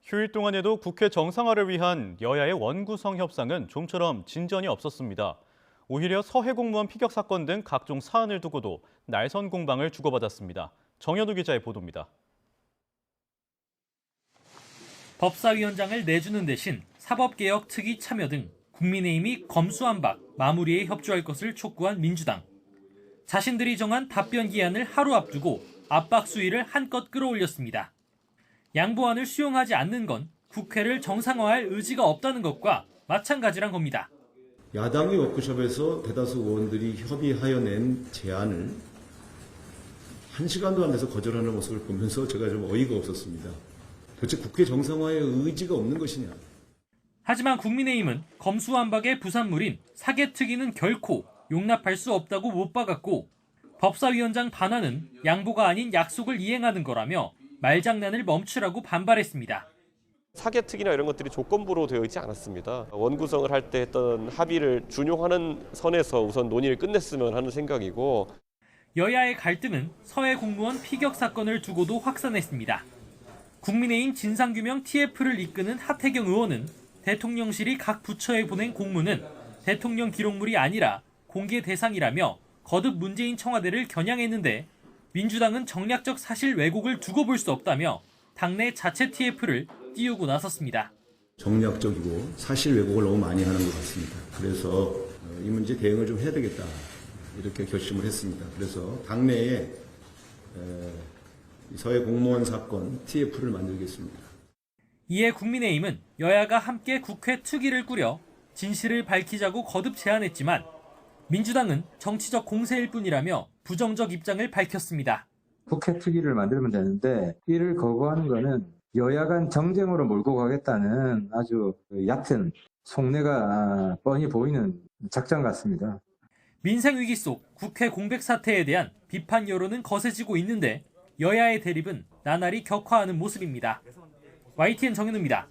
휴일 동안에도 국회 정상화를 위한 여야의 원구성 협상은 좀처럼 진전이 없었습니다. 오히려 서해 공무원 피격 사건 등 각종 사안을 두고도 날선 공방을 주고받았습니다. 정현우 기자의 보도입니다. 법사위원장을 내주는 대신 사법개혁 특위 참여 등 국민의힘이 검수완박, 마무리에 협조할 것을 촉구한 민주당. 자신들이 정한 답변 기한을 하루 앞두고 압박 수위를 한껏 끌어올렸습니다. 양보안을 수용하지 않는 건 국회를 정상화할 의지가 없다는 것과 마찬가지란 겁니다. 야당의 워크숍에서 대다수 의원들이 협의하여 낸 제안을 1시간도 안 돼서 거절하는 모습을 보면서 제가 좀 어이가 없었습니다. 도대체 국회 정상화의 의지가 없는 것이냐. 하지만 국민의힘은 검수완박의 부산물인 사개특위는 결코 용납할 수 없다고 못 박았고, 법사위원장 반환은 양보가 아닌 약속을 이행하는 거라며 말장난을 멈추라고 반발했습니다. 사개특위나 이런 것들이 조건부로 되어 있지 않았습니다. 원구성을 할 때 했던 합의를 준용하는 선에서 우선 논의를 끝냈으면 하는 생각이고. 여야의 갈등은 서해 공무원 피격 사건을 두고도 확산했습니다. 국민의힘 진상규명 TF를 이끄는 하태경 의원은 대통령실이 각 부처에 보낸 공문은 대통령 기록물이 아니라 공개 대상이라며 거듭 문재인 청와대를 겨냥했는데, 민주당은 정략적 사실 왜곡을 두고 볼 수 없다며 당내 자체 TF를 띄우고 나섰습니다. 정략적이고 사실 왜곡을 너무 많이 하는 것 같습니다. 그래서 이 문제 대응을 좀 해야 되겠다, 이렇게 결심을 했습니다. 그래서 당내에 서해 공무원 사건 TF를 만들겠습니다. 이에 국민의힘은 여야가 함께 국회 특위를 꾸려 진실을 밝히자고 거듭 제안했지만, 민주당은 정치적 공세일 뿐이라며 부정적 입장을 밝혔습니다. 국회 특위를 만들면 되는데 이를 거부하는 것은 여야 간 정쟁으로 몰고 가겠다는 아주 얕은 속내가 뻔히 보이는 작전 같습니다. 민생 위기 속 국회 공백 사태에 대한 비판 여론은 거세지고 있는데, 여야의 대립은 나날이 격화하는 모습입니다. YTN 정현우입니다.